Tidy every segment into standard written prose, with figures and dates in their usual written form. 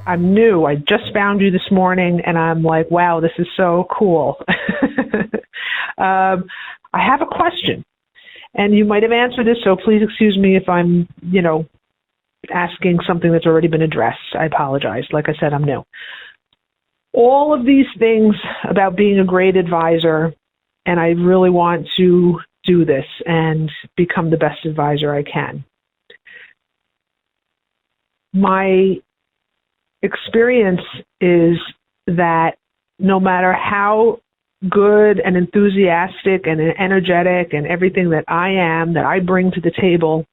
I'm new. I just found you this morning, and I'm like, wow, this is so cool. I have a question, and you might have answered this, so please excuse me if I'm, asking something that's already been addressed. I apologize. Like I said, I'm new. All of these things about being a great advisor, and I really want to do this and become the best advisor I can. My experience is that no matter how good and enthusiastic and energetic and everything that I bring to the table,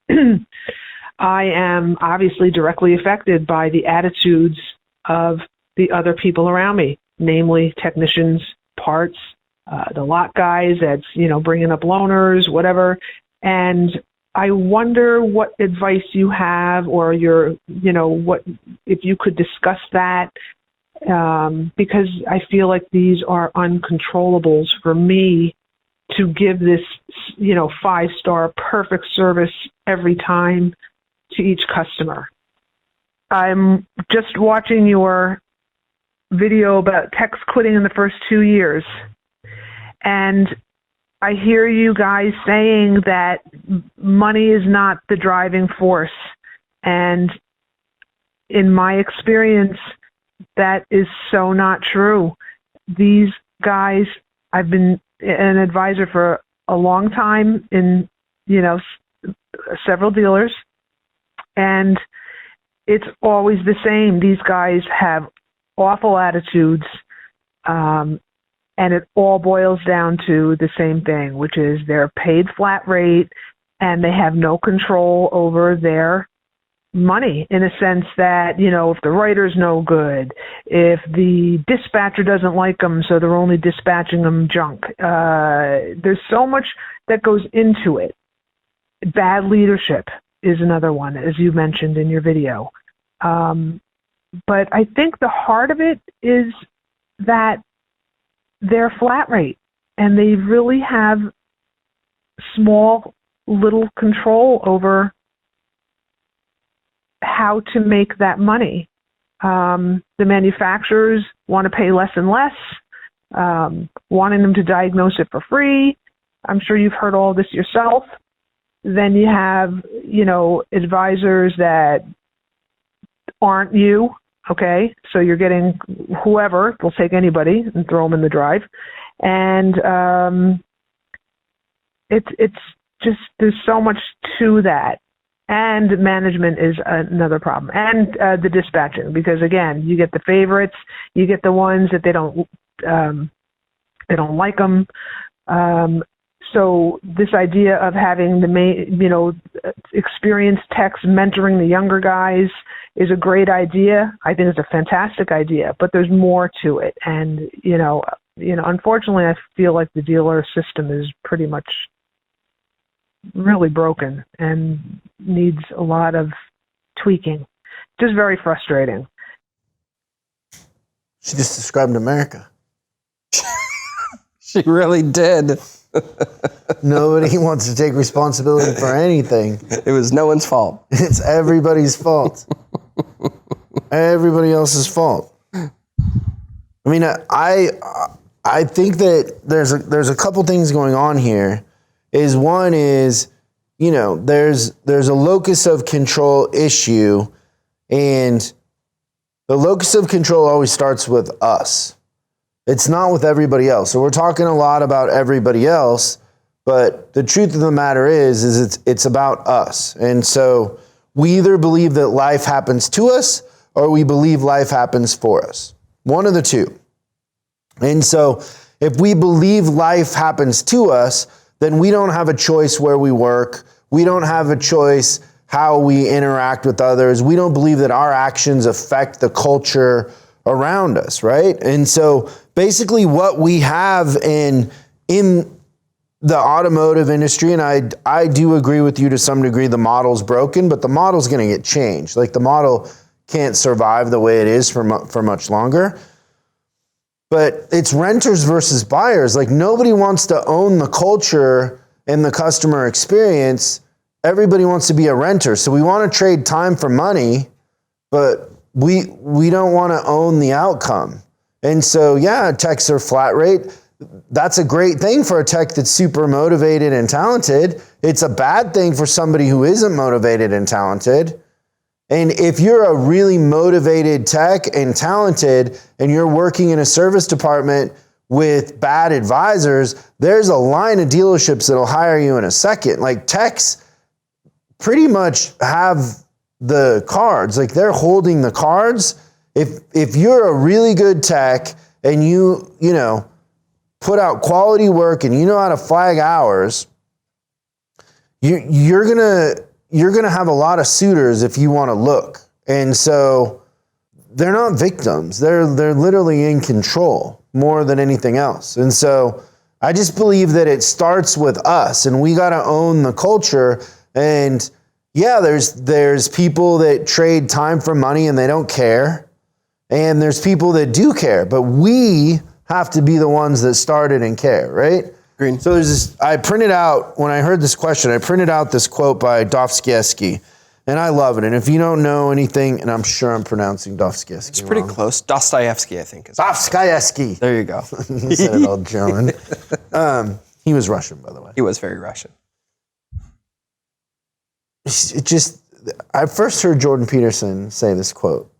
I am obviously directly affected by the attitudes of the other people around me, namely technicians, parts, the lot guys that's, bringing up loaners, whatever. And I wonder what advice you have, or what, if you could discuss that, because I feel like these are uncontrollables for me to give this, 5-star perfect service every time to each customer. I'm just watching your video about techs quitting in the first 2 years, and I hear you guys saying that money is not the driving force. And in my experience, that is so not true. These guys, I've been an advisor for a long time in, several dealers, and it's always the same. These guys have awful attitudes, and it all boils down to the same thing, which is they're paid flat rate and they have no control over their money, in a sense that, if the writer's no good, if the dispatcher doesn't like them, so they're only dispatching them junk. There's so much that goes into it. Bad leadership is another one, as you mentioned in your video. But I think the heart of it is that they're flat rate, and they really have small, little control over how to make that money. The manufacturers want to pay less and less, wanting them to diagnose it for free. I'm sure you've heard all this yourself. Then you have, advisors that aren't you. Okay, so you're getting whoever, they'll take anybody and throw them in the drive. And it's just, there's so much to that. And management is another problem. And the dispatching, because again, you get the favorites, you get the ones that they don't like them. So this idea of having the experienced techs mentoring the younger guys is a great idea. I think it's a fantastic idea, but there's more to it. And, unfortunately, I feel like the dealer system is pretty much really broken and needs a lot of tweaking. Just very frustrating. She just described America. She really did. Nobody wants to take responsibility for anything. It was no one's fault. It's everybody's fault. Everybody else's fault. I mean, I think that there's a couple things going on here. One is, there's a locus of control issue, and the locus of control always starts with us. It's not with everybody else. So we're talking a lot about everybody else, but the truth of the matter is it's about us. And so we either believe that life happens to us or we believe life happens for us. One of the two. And so if we believe life happens to us, then we don't have a choice where we work. We don't have a choice how we interact with others. We don't believe that our actions affect the culture around us, right? And so basically what we have in the automotive industry, and I do agree with you to some degree, the model's broken, but the model's going to get changed. Like, the model can't survive the way it is for much longer. But it's renters versus buyers. Like, nobody wants to own the culture and the customer experience. Everybody wants to be a renter. So we want to trade time for money, but we don't want to own the outcome. And so, yeah, techs are flat rate. That's a great thing for a tech that's super motivated and talented. It's a bad thing for somebody who isn't motivated and talented. And if you're a really motivated tech and talented and you're working in a service department with bad advisors, there's a line of dealerships that'll hire you in a second. Like techs pretty much have the cards, like they're holding the cards. If you're a really good tech and you know, put out quality work and you know how to flag hours, you're gonna have a lot of suitors if you want to look. And so they're not victims. They're literally in control more than anything else. And so I just believe that it starts with us, and we got to own the culture. And yeah, there's people that trade time for money and they don't care. And there's people that do care, but we have to be the ones that started and care, right? Green. So there's this, I printed out, when I heard this question, I printed out this quote by Dostoevsky, and I love it. And if you don't know anything, and I'm sure I'm pronouncing Dostoevsky It's pretty wrong. close. Dostoevsky, I think. Dostoevsky. There you go. He said it all German. He was Russian, by the way. He was very Russian. It just, I first heard Jordan Peterson say this quote.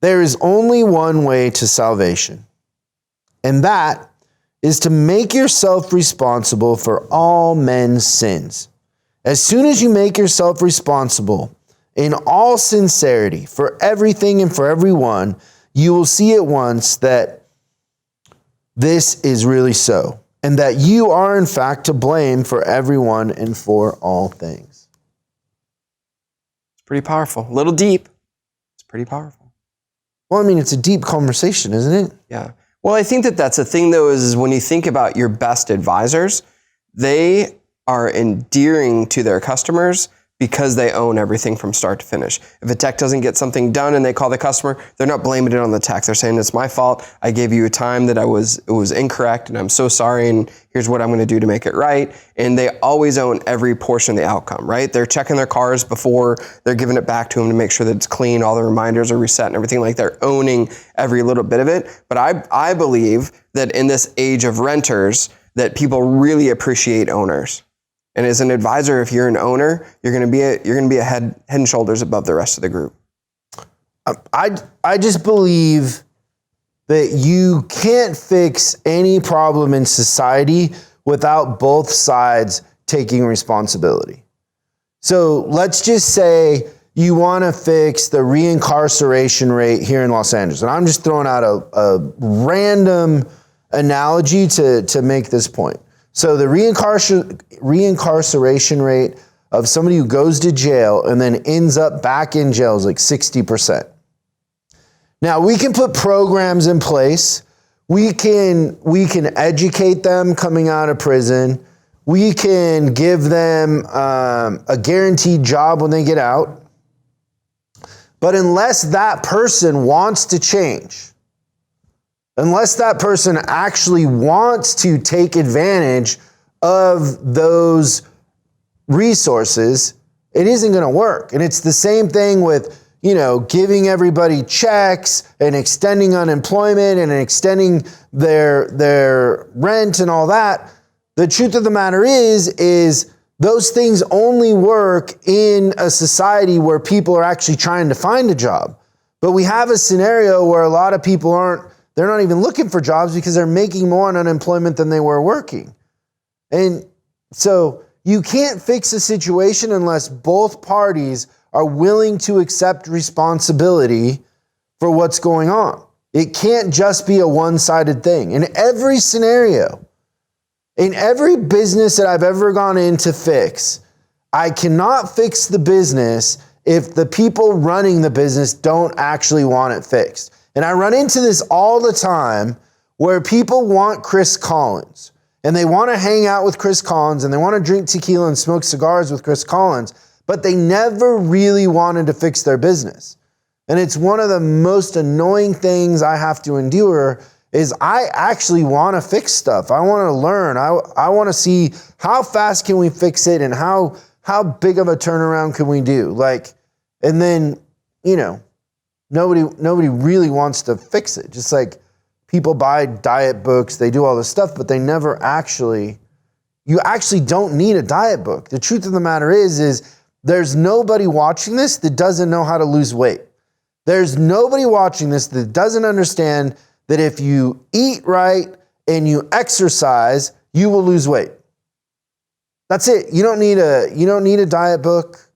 There is only one way to salvation, and that is to make yourself responsible for all men's sins. As soon as you make yourself responsible in all sincerity for everything and for everyone, you will see at once that this is really so, and that you are in fact to blame for everyone and for all things. It's pretty powerful. A little deep. It's pretty powerful. Well, I mean, it's a deep conversation, isn't it? Yeah. Well, I think that's the thing, though, is when you think about your best advisors, they are endearing to their customers because they own everything from start to finish. If a tech doesn't get something done and they call the customer, they're not blaming it on the tech. They're saying, it's my fault. I gave you a time that it was incorrect, and I'm so sorry, and here's what I'm going to do to make it right. And they always own every portion of the outcome, right? They're checking their cars before they're giving it back to them to make sure that it's clean, all the reminders are reset and everything. Like, they're owning every little bit of it. But I believe that in this age of renters, that people really appreciate owners. And as an advisor, if you're an owner, you're going to be a head and shoulders above the rest of the group. I just believe that you can't fix any problem in society without both sides taking responsibility. So let's just say you want to fix the reincarceration rate here in Los Angeles. And I'm just throwing out a random analogy to make this point. So the reincarceration rate of somebody who goes to jail and then ends up back in jail is like 60%. Now, we can put programs in place. We can educate them coming out of prison. We can give them a guaranteed job when they get out. But unless that person wants to change, unless that person actually wants to take advantage of those resources, it isn't going to work. And it's the same thing with, giving everybody checks and extending unemployment and extending their rent and all that. The truth of the matter is those things only work in a society where people are actually trying to find a job. But we have a scenario where a lot of people they're not even looking for jobs because they're making more on unemployment than they were working. And so you can't fix a situation unless both parties are willing to accept responsibility for what's going on. It can't just be a one-sided thing. In every scenario, in every business that I've ever gone in to fix, I cannot fix the business if the people running the business don't actually want it fixed. And I run into this all the time where people want Chris Collins and they want to hang out with Chris Collins and they want to drink tequila and smoke cigars with Chris Collins, but they never really wanted to fix their business. And it's one of the most annoying things I have to endure is I actually want to fix stuff. I want to learn. I want to see how fast can we fix it and how how big of a turnaround can we do? Like, and then, you know, nobody really wants to fix it. Just like people buy diet books, they do all this stuff, but they never actually, you actually don't need a diet book. The truth of the matter is there's nobody watching this that doesn't know how to lose weight. There's nobody watching this that doesn't understand that if you eat right and you exercise, you will lose weight. That's it. You don't need a diet book.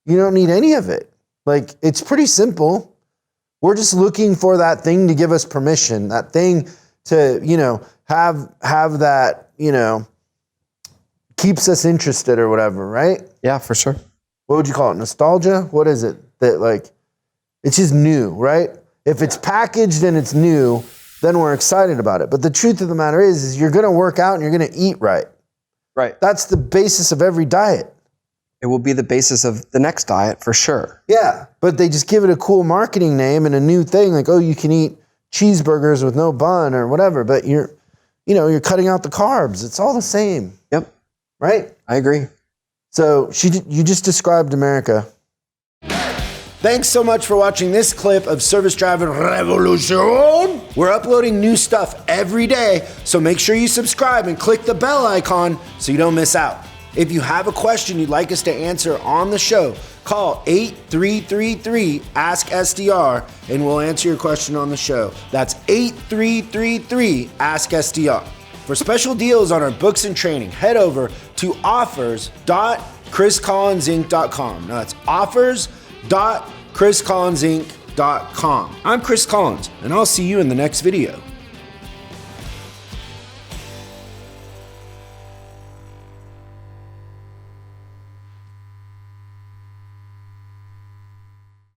You don't need any of it. Like, it's pretty simple. We're just looking for that thing to give us permission, that thing to, you know, have that, you know, keeps us interested or whatever, right? Yeah, for sure. What would you call it? Nostalgia? What is it? That, like, it's just new, right? If it's packaged and it's new, then we're excited about it. But the truth of the matter is you're going to work out and you're going to eat right. Right. That's the basis of every diet. It will be the basis of the next diet for sure. Yeah, but they just give it a cool marketing name and a new thing, like, oh, you can eat cheeseburgers with no bun or whatever, but you're cutting out the carbs. It's all the same. Yep. Right? I agree. So you just described America. Thanks so much for watching this clip of Service Driving Revolution. We're uploading new stuff every day, so make sure you subscribe and click the bell icon so you don't miss out. If you have a question you'd like us to answer on the show, call 8333-ASK-SDR and we'll answer your question on the show. That's 8333-ASK-SDR. For special deals on our books and training, head over to offers.chriscollinsinc.com. Now that's offers.chriscollinsinc.com. I'm Chris Collins, and I'll see you in the next video.